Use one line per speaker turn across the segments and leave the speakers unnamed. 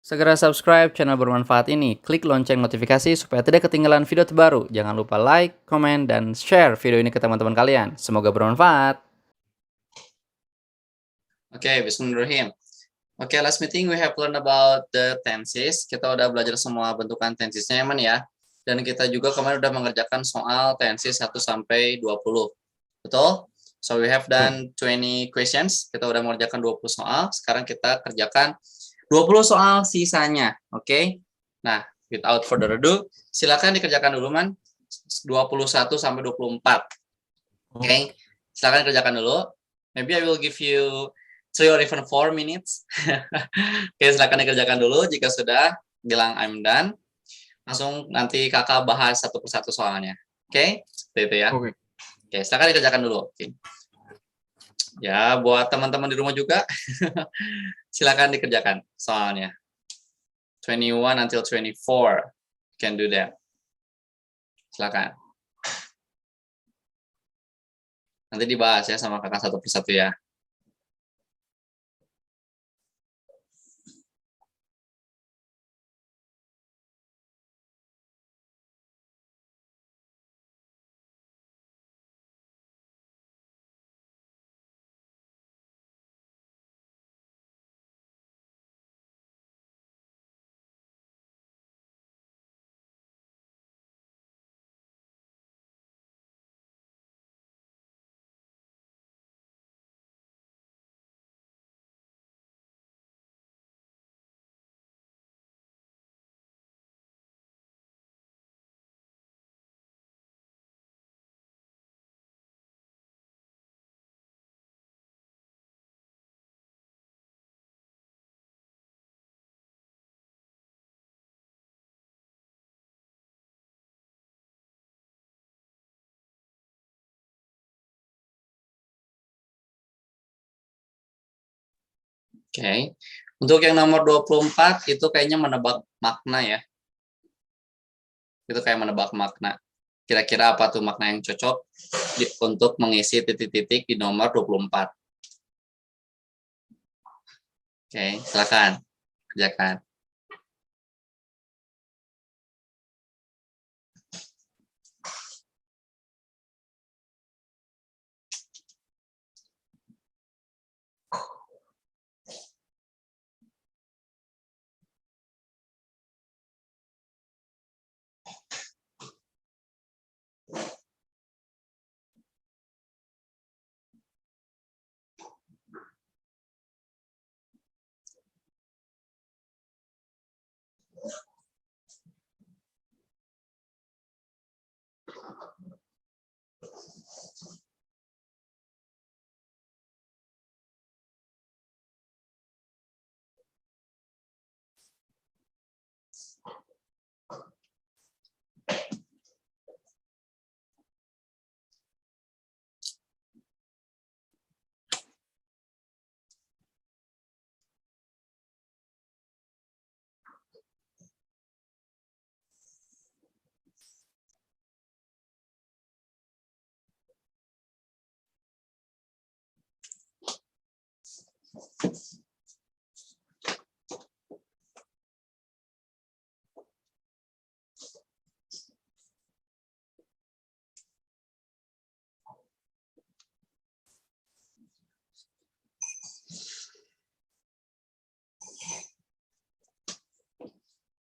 Segera subscribe channel bermanfaat ini, klik lonceng notifikasi supaya tidak ketinggalan video terbaru. Jangan lupa like, komen, dan share video ini ke teman-teman kalian. Semoga bermanfaat.
Okay, bismillahirrahmanirrahim. Okay, last meeting we have learned about the tenses. Kita udah belajar semua bentukan tensesnya ya, Man ya. Dan kita juga kemarin udah mengerjakan soal tenses 1 sampai 20. Betul? So we have done 20 questions. Kita udah mengerjakan 20 soal. Sekarang kita kerjakan 20 soal sisanya. Oke. Okay? Nah, without further ado, silakan dikerjakan dulu, Man. 21 sampai 24. Oke. Okay? Silakan kerjakan dulu. Maybe I will give you 3 or even 4 minutes. Oke, silakan dikerjakan dulu. Jika sudah, bilang I'm done. Langsung nanti kakak bahas satu persatu soalnya. Oke? Seperti itu ya. Oke, silakan dikerjakan dulu. Oke. Ya, buat teman-teman di rumah juga, silakan dikerjakan soalnya. 21 until 24. Can do that. Silakan. Nanti dibahas ya sama kakak satu persatu ya. Oke. Untuk yang nomor 24 itu kayaknya menebak makna ya. Itu kayak menebak makna. Kira-kira apa tuh makna yang cocok untuk mengisi titik-titik di nomor 24. Oke, silakan kerjakan.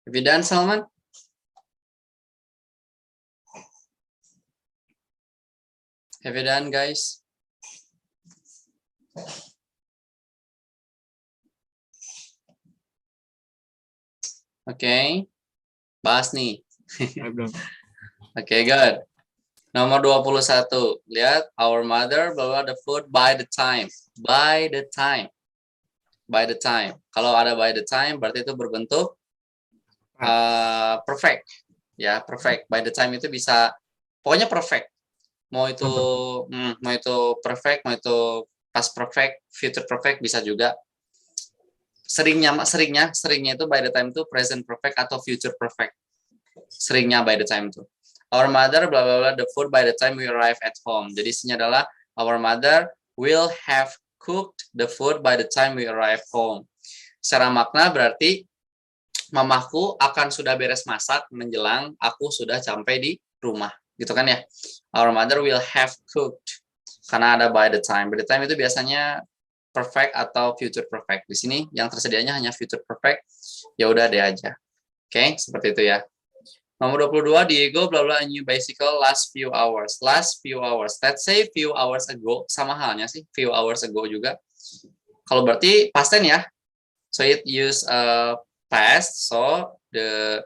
Have you done, Salman? Have you done, guys? Oke. Bahas nih. Oke, good. Nomor 21. Lihat, our mother bawa the food by the time. By the time. By the time. Kalau ada by the time, berarti itu berbentuk perfect. Ya, perfect. By the time itu bisa, pokoknya perfect. Mau itu perfect, mau itu past perfect, future perfect bisa juga. Seringnya itu by the time itu present perfect atau future perfect. Seringnya by the time itu. Our mother bla bla bla the food by the time we arrive at home. Jadi isinya adalah our mother will have cooked the food by the time we arrive home. Secara makna berarti mamaku akan sudah beres masak menjelang aku sudah sampai di rumah. Gitu kan ya. Our mother will have cooked. Karena ada by the time. By the time itu biasanya perfect atau future perfect. Di sini yang tersedianya hanya future perfect. Ya udah deh aja. Oke, seperti itu ya. Nomor 22, Diego bla bla a new bicycle last few hours. Last few hours. Let's say few hours ago. Sama halnya sih, few hours ago juga. Kalau berarti past tense ya. So it use past. So the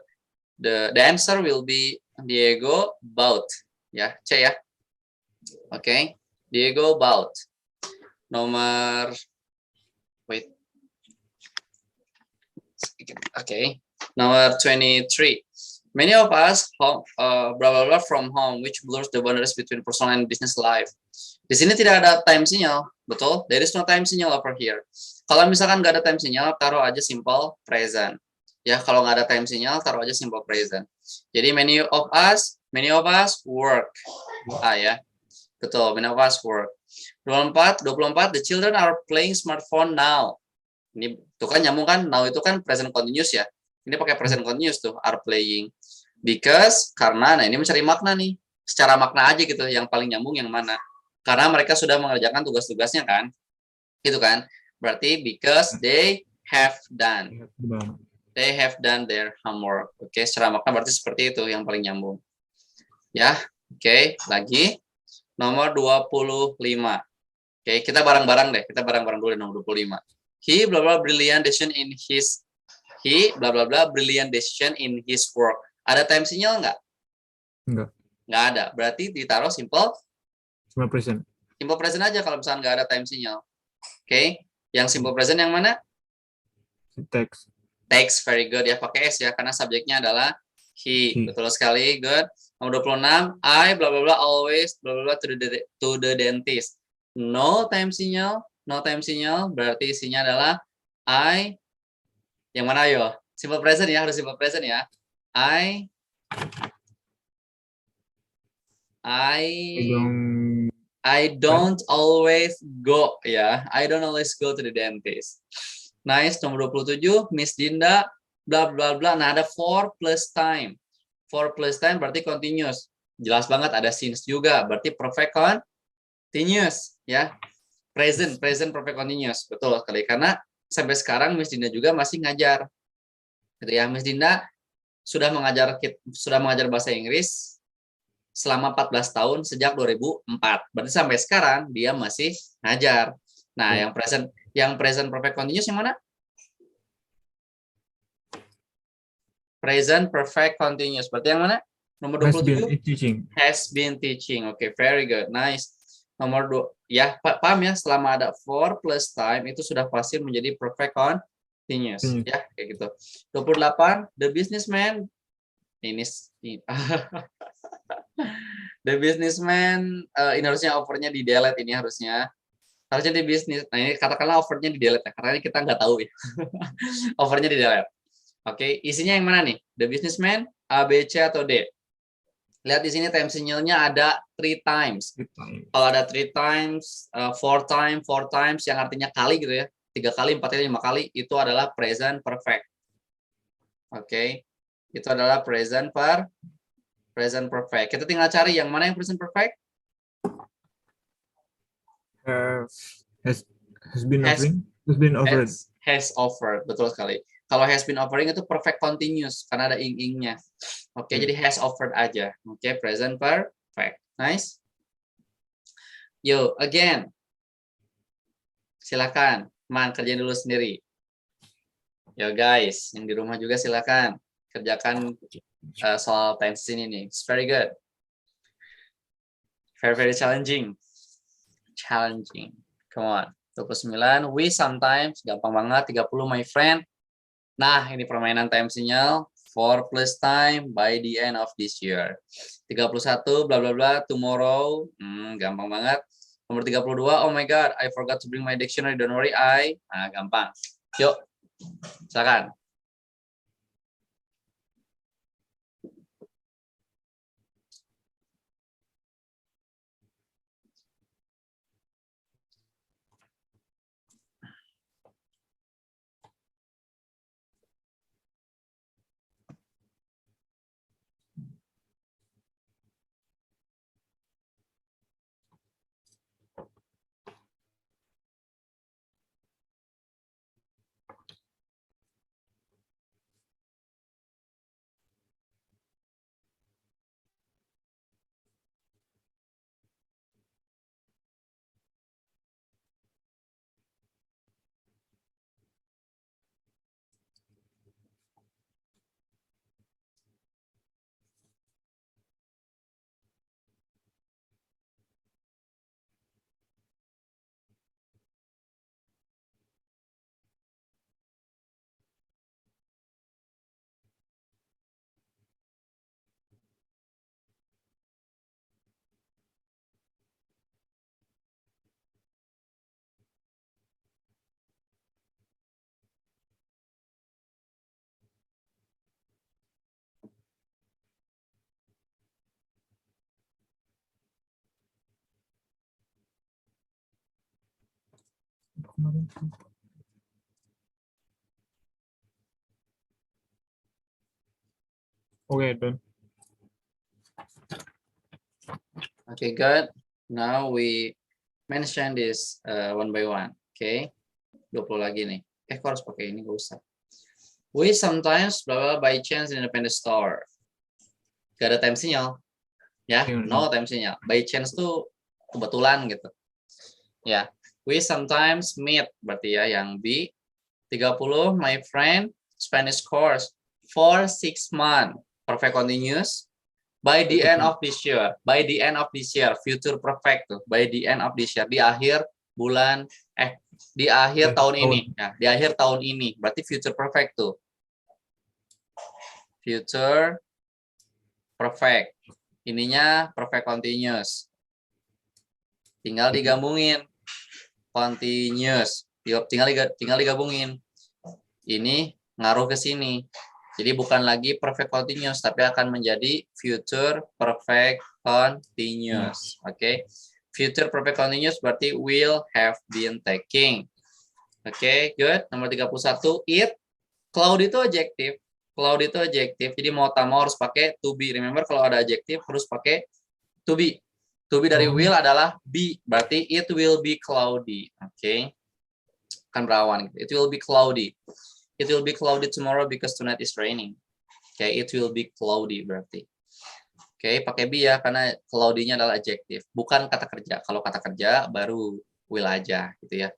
answer will be Diego bought. Ya, C ya. Oke. Diego bought. Nomor wait. Okay. Number 23. Many of us blah blah blah from home, which blurs the boundaries between personal and business life. Di sini tidak ada time signal, betul? There is no time signal over here. Kalau misalkan nggak ada time signal, taruh aja simple present. Ya, kalau nggak ada time signal, taruh aja simple present. Jadi many of us work. Ah ya, betul. Many of us work. 24, the children are playing smartphone now. Ini tuh kan nyambung kan, now itu kan present continuous ya. Ini pakai present continuous tuh, are playing. Because, karena, nah ini mencari makna nih. Secara makna aja gitu, yang paling nyambung yang mana. Karena mereka sudah mengerjakan tugas-tugasnya kan. Gitu kan. Berarti because they have done. They have done their homework. Oke, secara makna berarti seperti itu yang paling nyambung. Ya, oke, lagi. Nomor 25. Oke, kita bareng-bareng deh. Kita bareng-bareng dulu nomor 25. He blah blah brilliant decision in his brilliant decision in his work. Ada time signal nggak?
Enggak.
Nggak ada. Berarti ditaruh simple
present.
Simple present aja kalau misalnya nggak ada time signal. Oke. Yang simple present yang mana?
Text.
Text, very good ya, pakai S ya karena subjeknya adalah he. Betul sekali, good. Nomor 26, I blah blah blah always blah blah blah to the dentist. No time signal, berarti isinya adalah I. Yang mana yo? Simple present ya, harus simple present ya. I don't always go ya. I don't always go to the dentist. Nice. Nomor 27, Miss Dinda bla bla bla. Nah, ada for plus time. For plus time berarti continuous. Jelas banget ada since juga, berarti perfect continuous ya. Present perfect continuous. Betul sekali karena sampai sekarang Miss Dinda juga masih ngajar. Gitu ya. Miss Dinda sudah mengajar bahasa Inggris selama 14 tahun sejak 2004. Berarti sampai sekarang dia masih ngajar. Nah, yang present perfect continuous yang mana? Present perfect continuous. Berarti yang mana? Nomor 27. Has been teaching. Oke, very good. Nice. Nomor 2. Ya, paham ya, selama ada for plus time itu sudah pasti menjadi perfect continuous. Ya, kayak gitu. 28. The businessman ini The businessman ini harusnya overnya di delete ini harusnya di bisnis. Nah ini katakanlah overnya di delete ya, karena kita nggak tahu ya. Overnya di delete. Oke, isinya yang mana nih? The businessman, A, B, C atau D? Lihat di sini time signalnya ada 3 times. Kalau ada 3 times, 4 times yang artinya kali gitu ya. 3 kali, 4 kali, 5 kali itu adalah present perfect. Oke. Itu adalah present perfect. Kita tinggal cari yang mana yang present perfect?
Has been offered.
Has offered, betul sekali. Kalau has been offering itu perfect continuous karena ada ing-ingnya. Oke, jadi has offered aja. Oke, present perfect. Nice. Yo, again. Silakan, Man, kerjain dulu sendiri. Yo guys, yang di rumah juga silakan kerjakan soal tense ini nih. It's very good. Very challenging. Come on. 29. We sometimes, gampang banget. 30, my friend. Nah, ini permainan time signal. For plus time by the end of this year. 31, bla bla bla, tomorrow. Gampang banget. Nomor 32, oh my god, I forgot to bring my dictionary. Don't worry, Nah, gampang. Yuk, silakan.
Okay, done.
Okay, good. Now we mention this one by one. Okay, 20 lagi nih. Kok harus pakai ini, gak usah. We sometimes blah blah by chance in independent store. Gak ada time sinyal. Ya, no time sinyal. By chance tuh kebetulan gitu. Ya, we sometimes meet berarti ya yang B. 30, my friend Spanish course for 6 months. Perfect continuous. By the end of this year, future perfect tuh. By the end of this year, di akhir bulan, di akhir tahun ini, ya, di akhir tahun ini, berarti future perfect tuh. Future perfect, ininya perfect continuous. Tinggal digabungin, continuous, tinggal digabungin. Ini ngaruh ke sini. Jadi bukan lagi perfect continuous, tapi akan menjadi future perfect continuous. Oke, future perfect continuous berarti will have been taking. Oke, good. Nomor 31, it. Cloud itu adjektif. Cloud itu adjektif. Jadi mau tak mau harus pakai to be. Remember kalau ada adjektif harus pakai to be. To be dari will adalah be. Berarti it will be cloudy. Oke. Kan berawan. It will be cloudy. It will be cloudy tomorrow because tonight is raining. Oke, it will be cloudy berarti. Oke, pakai be ya karena cloudy-nya adalah adjektif, bukan kata kerja. Kalau kata kerja baru will aja gitu ya.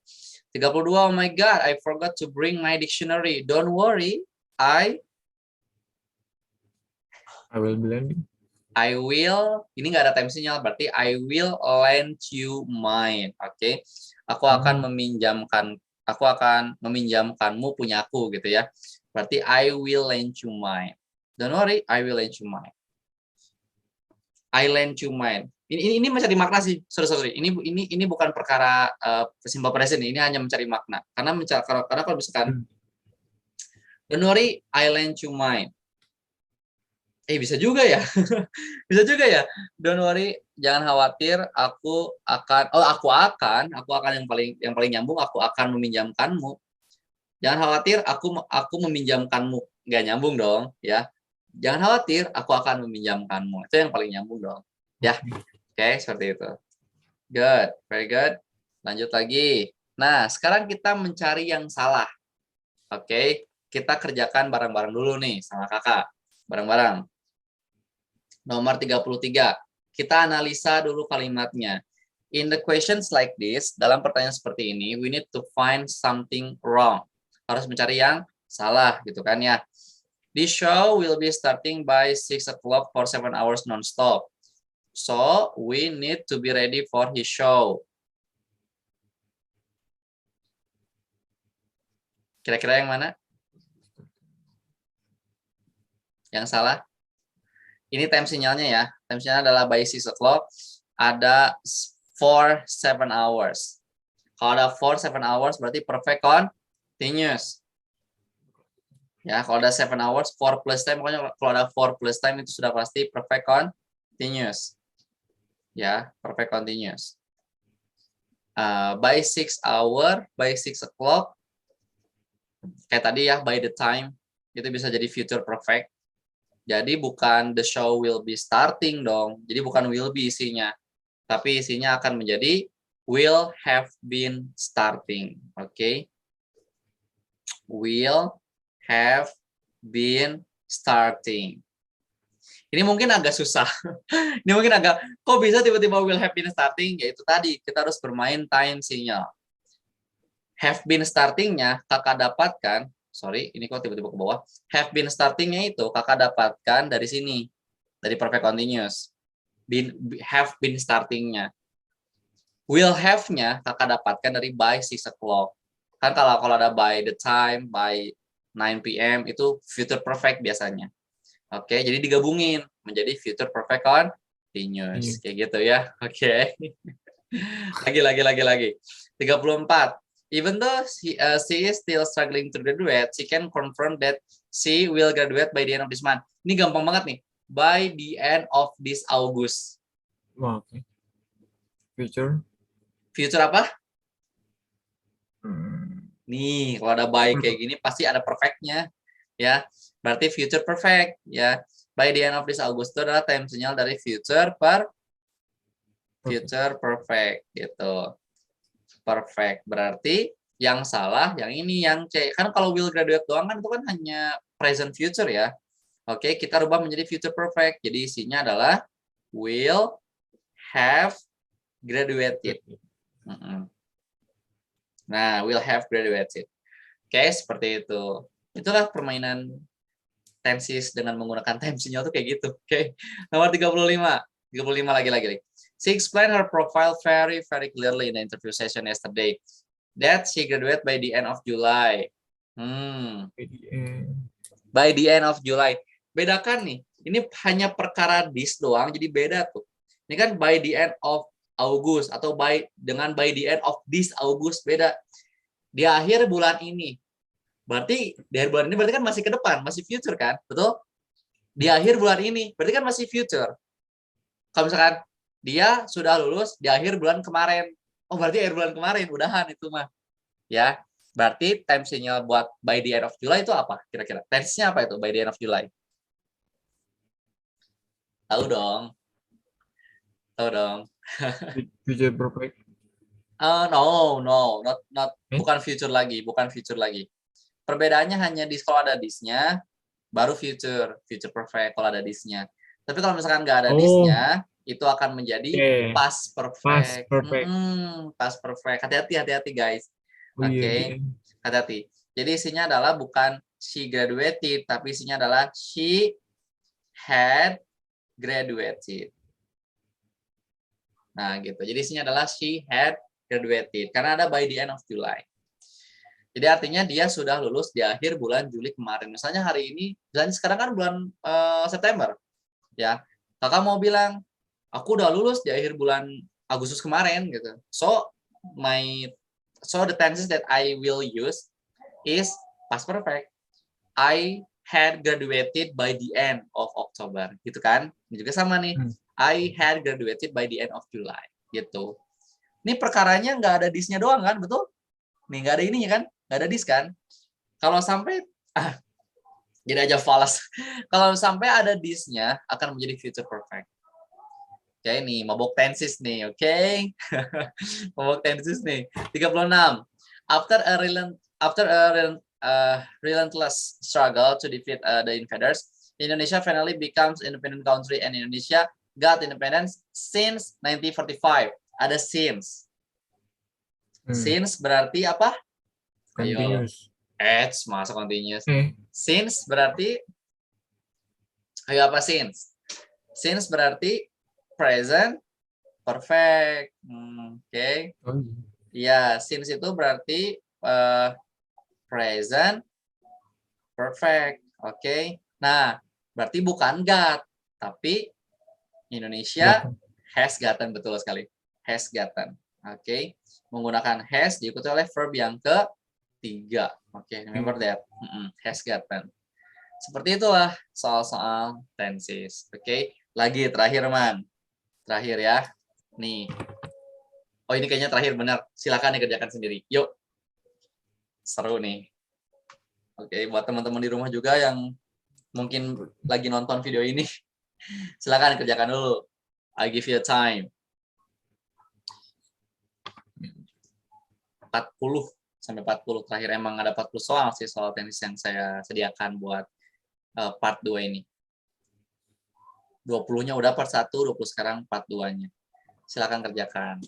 32, oh my god, I forgot to bring my dictionary. Don't worry, I
will be lending.
I will, ini nggak ada time sinyal, berarti I will lend you mine. Oke, aku akan meminjamkanmu punyaku gitu ya. Berarti I will lend you mine. Don't worry, I will lend you mine. I lend you mine. Ini mencari makna sih, sorry. Ini bukan perkara simple present. Ini hanya mencari makna. Karena kalau misalkan, don't worry, I lend you mine. Bisa juga ya. Bisa juga ya. Don't worry, jangan khawatir, aku akan yang paling nyambung, aku akan meminjamkanmu. Jangan khawatir, aku meminjamkanmu. Nggak nyambung dong, ya. Jangan khawatir, aku akan meminjamkanmu. Itu yang paling nyambung dong. Ya. Oke, seperti itu. Good, very good. Lanjut lagi. Nah, sekarang kita mencari yang salah. Oke, kita kerjakan bareng-bareng dulu nih sama kakak. Bareng-bareng. Nomor 33. Kita analisa dulu kalimatnya. In the questions like this, dalam pertanyaan seperti ini, we need to find something wrong. Harus mencari yang salah, gitu kan ya. This show will be starting by 6 o'clock for 7 hours non-stop. So, we need to be ready for his show. Kira-kira yang mana? Yang salah? Ini time sinyalnya ya. Time sinyal adalah by 6 o'clock. Ada for 7 hours. Kalau ada for 7 hours berarti perfect continuous. Ya, kalau ada 7 hours, 4 plus time, pokoknya kalau ada 4 plus time itu sudah pasti perfect continuous. Ya, perfect continuous. By 6 hour, by 6 o'clock, kayak tadi ya, by the time, itu bisa jadi future perfect. Jadi bukan the show will be starting dong. Jadi bukan will be isinya. Tapi isinya akan menjadi will have been starting. Oke. Will have been starting. Ini mungkin agak susah. Ini mungkin kok bisa tiba-tiba will have been starting? Yaitu tadi, kita harus bermain time signal. Have been starting-nya kakak dapatkan, ini kok tiba-tiba ke bawah. Have been starting-nya itu kakak dapatkan dari sini, dari perfect continuous. Have been starting-nya. Will have-nya kakak dapatkan dari by 6 o'clock. Kan kalau ada by the time, by 9 p.m. itu future perfect biasanya. Oke, jadi digabungin menjadi future perfect continuous. Kayak gitu ya. Oke. Lagi. 34. Even though she is still struggling to graduate, she can confirm that she will graduate by the end of this month. Ini gampang banget nih. By the end of this August.
Oke. Future.
Future apa? Nih, kalau ada by kayak gini pasti ada perfect-nya, ya. Berarti future perfect, ya. By the end of this August itu adalah time sinyal dari future perfect gitu. Perfect. Berarti yang salah yang ini yang C. Kan kalau will graduate doang kan itu kan hanya present future ya. Oke, kita rubah menjadi future perfect. Jadi isinya adalah will have graduated. Nah, will have graduated. Oke, seperti itu. Itulah permainan tenses dengan menggunakan time signal tuh kayak gitu. Oke. Nomor 35. 35 lagi. She explained her profile very clearly in the interview session yesterday that she graduated by the end of July. By the end of July. Bedakan nih. Ini hanya perkara this doang, jadi beda tuh. Ini kan by the end of August atau by the end of this August beda. Di akhir bulan ini. Berarti di akhir bulan ini berarti kan masih ke depan, masih future kan? Betul? Di akhir bulan ini berarti kan masih future. Kalau misalkan dia sudah lulus di akhir bulan kemarin. Oh, berarti akhir bulan kemarin udahan itu mah. Ya. Berarti time signal buat by the end of July itu apa kira-kira? Tense-nya apa itu by the end of July? Tahu dong.
Future perfect.
No, bukan future lagi. Perbedaannya hanya di kalau ada this-nya, baru future perfect kalau ada this-nya. Tapi kalau misalkan nggak ada this-nya, itu akan menjadi past perfect. Past perfect. Hati-hati guys. Oke. Hati-hati. Jadi isinya adalah bukan she graduated, tapi isinya adalah she had graduated. Nah, gitu. Jadi isinya adalah she had graduated karena ada by the end of July. Jadi artinya dia sudah lulus di akhir bulan Juli kemarin. Misalnya hari ini, misalnya sekarang kan bulan September, ya. Kakak mau bilang, aku udah lulus di akhir bulan Agustus kemarin, gitu. So the tenses that I will use is past perfect. I had graduated by the end of October, gitu kan? Ini juga sama nih. I had graduated by the end of July, gitu. Ini perkaranya nggak ada this-nya doang kan, betul? Nih nggak ada ininya kan, nggak ada this kan. Kalau sampai jadi aja falas. Kalau sampai ada this-nya akan menjadi future perfect. Oke, nih mabok tenses nih, oke? Mabok tenses nih. 36. After a relentless struggle to defeat the invaders, Indonesia finally becomes independent country and Indonesia got independence since 1945. Ada since. Since berarti apa?
Continuous.
Masa continuous. Since berarti ayo apa since? Since berarti present perfect. Oke. Ya, since itu berarti present perfect. Oke. Nah, berarti bukan got, tapi Indonesia has gotten, betul sekali. Has gotten. Oke. Menggunakan has diikuti oleh verb yang ketiga. Oke, remember that. Has gotten. Seperti itulah soal-soal tenses. Oke. Lagi terakhir, Man. Terakhir ya. Nih. Oh, ini kayaknya terakhir benar. Silakan dikerjakan sendiri. Yuk. Seru nih. Oke, buat teman-teman di rumah juga yang mungkin lagi nonton video ini, silakan kerjakan dulu. I give you time. 40 sampai 40 terakhir, emang ada 40 soal sih soal tenis yang saya sediakan buat part 2 ini. 20-nya udah part 1, 20 sekarang part 2-nya. Silakan kerjakan.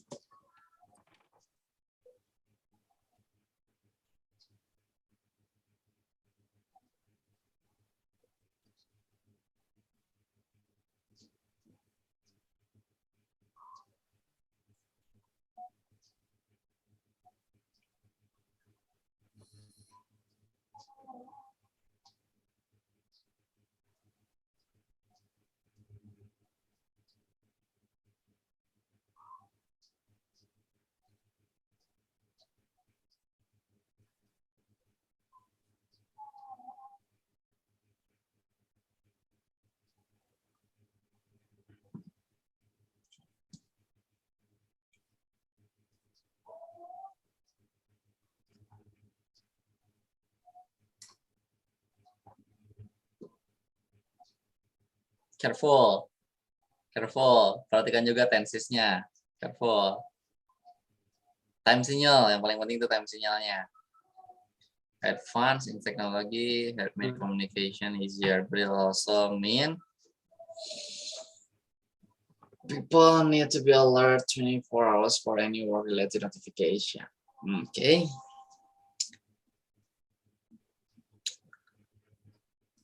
Careful. Careful. Perhatikan juga tensesnya. Careful. Time signal. Yang paling penting itu time sinyalnya. Advance in technology have made communication easier. But it also mean people need to be alert 24 hours for any work-related notification. Okay.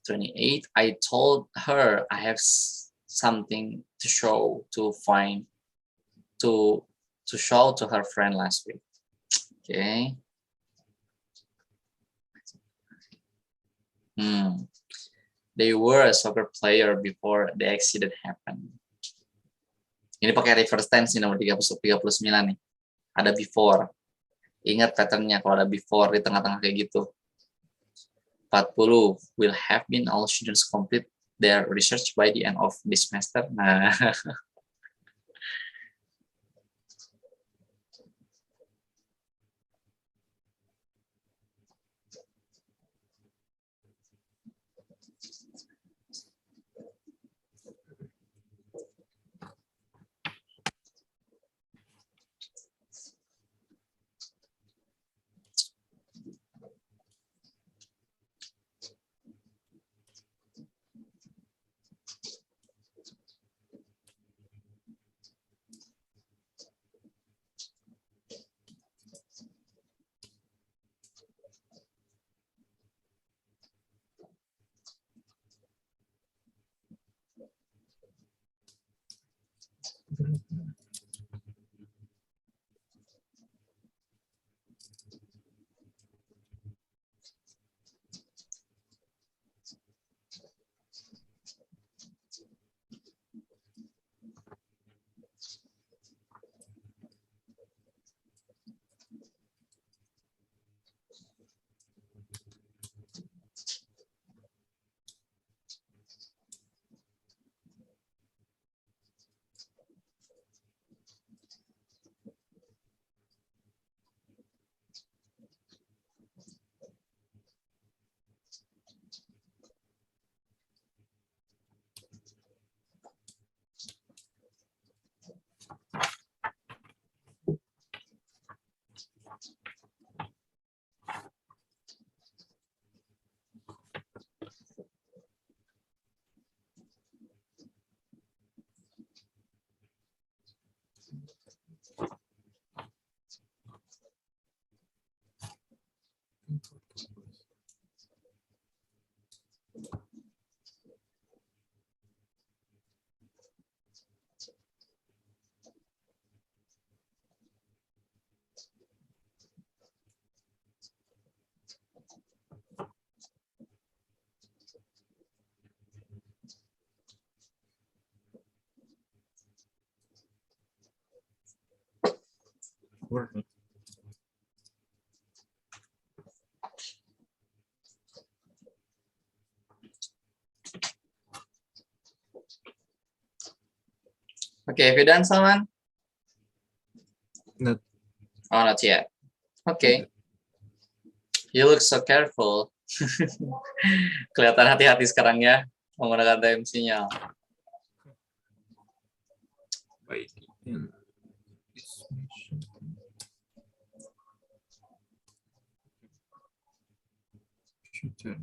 28. I told her I have something to show to show to her friend last week. Okay. They were a soccer player before the accident happened. Ini pakai reverse tense nih, nomor 39 nih. Ada before. Ingat patternnya kalau ada before di tengah-tengah kayak gitu. 40. Will have been all students complete their research by the end of this semester. Nah. Okay, have you done, Salman?
Not.
Oh, not yet. Okay. You look so careful. Kelihatan hati-hati sekarang ya, menggunakan time sinyal.
By the end. This mission. Future.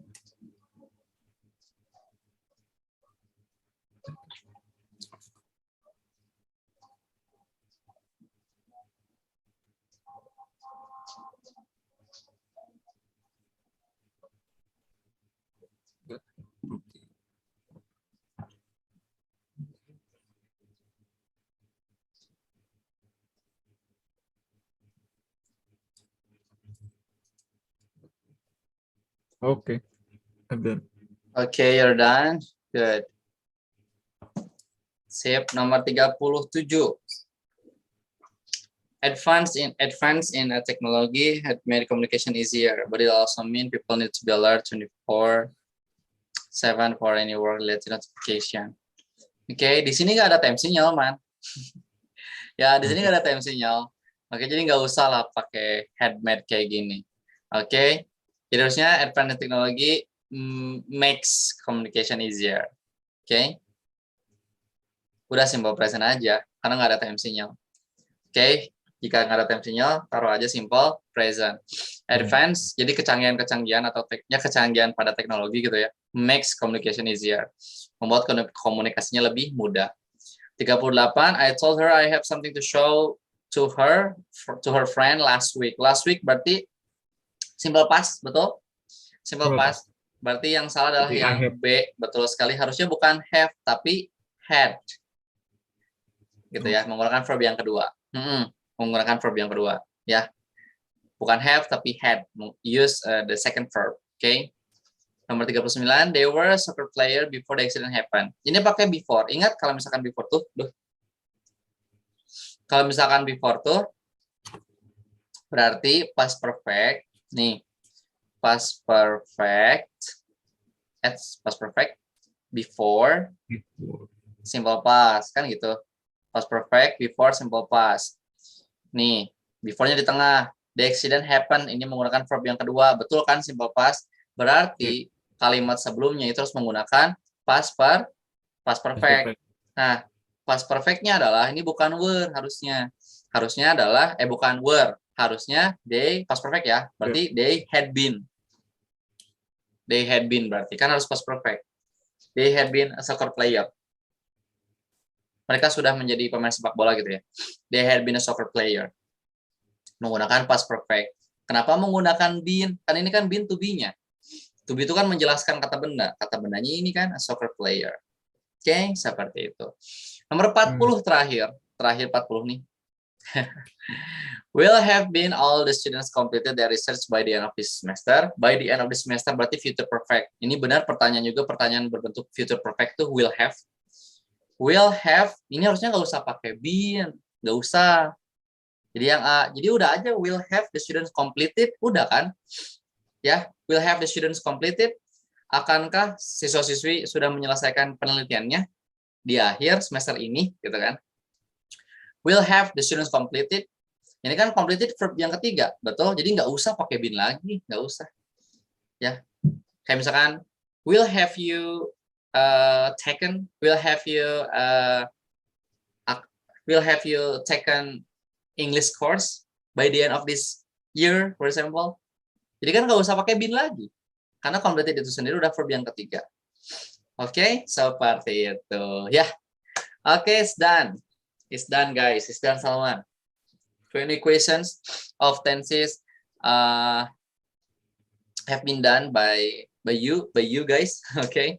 Okay, I'm done.
Okay, you're done. Good. Sip, nomor 37. Advance in a technology had made communication easier, but it also means people need to be alert 24/7 for any work-related notification. Oke, di sini nggak ada time sinyal, man. Ya, di sini nggak ada time sinyal. Oke, jadi nggak usah lah pakai headmate kayak gini. Oke, jadi harusnya advance in technology makes communication easier. Oke. udah simple present aja karena nggak ada time sinyal. Oke, jika nggak ada time sinyal, taruh aja simple present. Advance, jadi kecanggihan-kecanggihan atau kecanggihan pada teknologi gitu ya, makes communication easier, membuat komunikasinya lebih mudah. 38, I told her I have something to show to her friend last week. Last week berarti simple past, betul? Simple past. Berarti yang salah adalah
Jadi,
yang B, betul sekali. Harusnya bukan have, tapi had. Gitu ya, menggunakan verb yang kedua. Menggunakan verb yang kedua, ya. Bukan have, tapi had. Use the second verb, oke? Nomor 39, they were a soccer player before the accident happened. Ini pakai before. Ingat kalau misalkan before tuh, kalau misalkan before tuh, berarti past perfect. Nih, past perfect, before simple past, kan gitu. Past perfect before simple past. Nih, before-nya di tengah. The accident happened, ini menggunakan verb yang kedua. Betul kan simple past? Berarti kalimat sebelumnya itu harus menggunakan past perfect. Nah, past perfect-nya adalah ini bukan were harusnya. Harusnya adalah bukan were. Harusnya they past perfect ya. Berarti they had been. They had been berarti kan harus past perfect. They had been a soccer player. Mereka sudah menjadi pemain sepak bola gitu ya. They had been a soccer player. Menggunakan past perfect. Kenapa menggunakan been? Kan ini kan been to be-nya. To be itu kan menjelaskan kata benda. Kata bendanya ini kan a soccer player. Oke, seperti itu. Nomor 40 terakhir 40 nih. Will have been all the students completed their research by the end of this semester. By the end of this semester berarti future perfect. Ini benar pertanyaan juga, pertanyaan berbentuk future perfect tuh will have. Will have, ini harusnya nggak usah pakai been, nggak usah. Jadi yang A, jadi udah aja will have the students completed, udah kan? Ya, will have the students completed. Akankah siswa-siswi sudah menyelesaikan penelitiannya di akhir semester ini, gitu kan? Will have the students completed. Ini kan completed verb yang ketiga, betul? Jadi nggak usah pakai been lagi, nggak usah. Ya, kayak misalkan, will have you taken, will have you taken English course by the end of this year, for example. Jadi kan nggak usah pakai been lagi, karena completed itu sendiri udah verb yang ketiga. Oke, seperti itu. Ya, oke, it's done. It's done, guys. It's done, Salman. 20 questions of tenses have been done by you guys. Okay.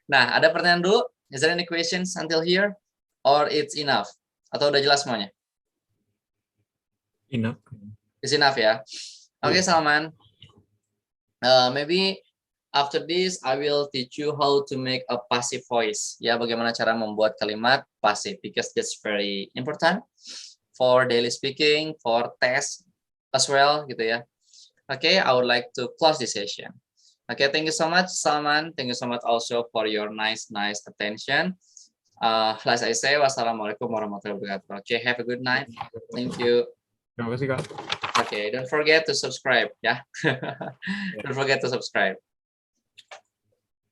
Nah, ada pertanyaan dulu. Is there any questions until here, or it's enough? Atau udah jelas semuanya?
Enough.
It's enough ya. Okay, Salman. Maybe after this, I will teach you how to make a passive voice. Ya, bagaimana cara membuat kalimat passive, because that's very important for daily speaking, for test as well, gitu ya. Okay, I would like to close this session. Okay, thank you so much, Salman. Thank you so much also for your nice attention. As I say, wassalamualaikum warahmatullahi wabarakatuh. Okay, have a good night. Thank you.
Terima kasih, Kak.
Okay, don't forget to subscribe, yeah. Don't forget to subscribe.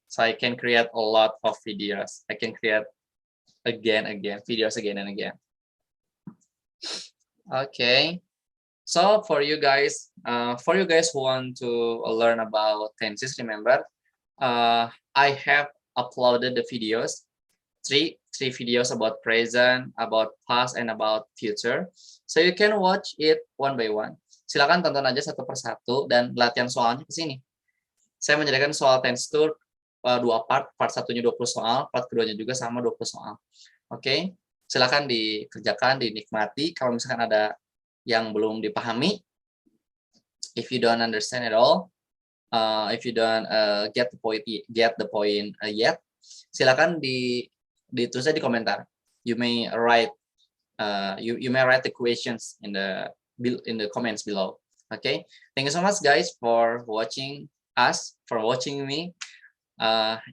So I can create a lot of videos. I can create videos again and again. Okay. So for you guys who want to learn about tenses, remember, I have uploaded the videos, three videos about present, about past, and about future. So you can watch it one by one. Silakan tonton aja satu persatu dan latihan soalnya ke sini. Saya menjadikan soal tense itu 2 part satunya 20 soal, part keduanya juga sama 20 soal. Oke, silakan dikerjakan, dinikmati. Kalau misalkan ada yang belum dipahami, if you don't understand at all, if you don't get the point yet, silakan ditulis di komentar. You may write you may write the questions in the comments below. Okay, thank you so much, guys, for watching me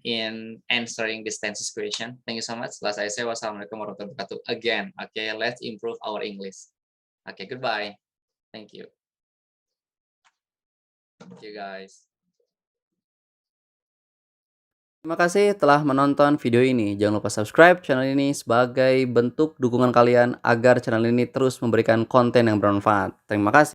in answering this tenses question. Thank you so much. Last I say, wassalamualaikum warahmatullahi wabarakatuh. Again, okay, let's improve our English. Okay, goodbye. Thank you. Thank you, guys.
Terima kasih telah menonton video ini. Jangan lupa subscribe channel ini sebagai bentuk dukungan kalian agar channel ini terus memberikan konten yang bermanfaat. Terima kasih.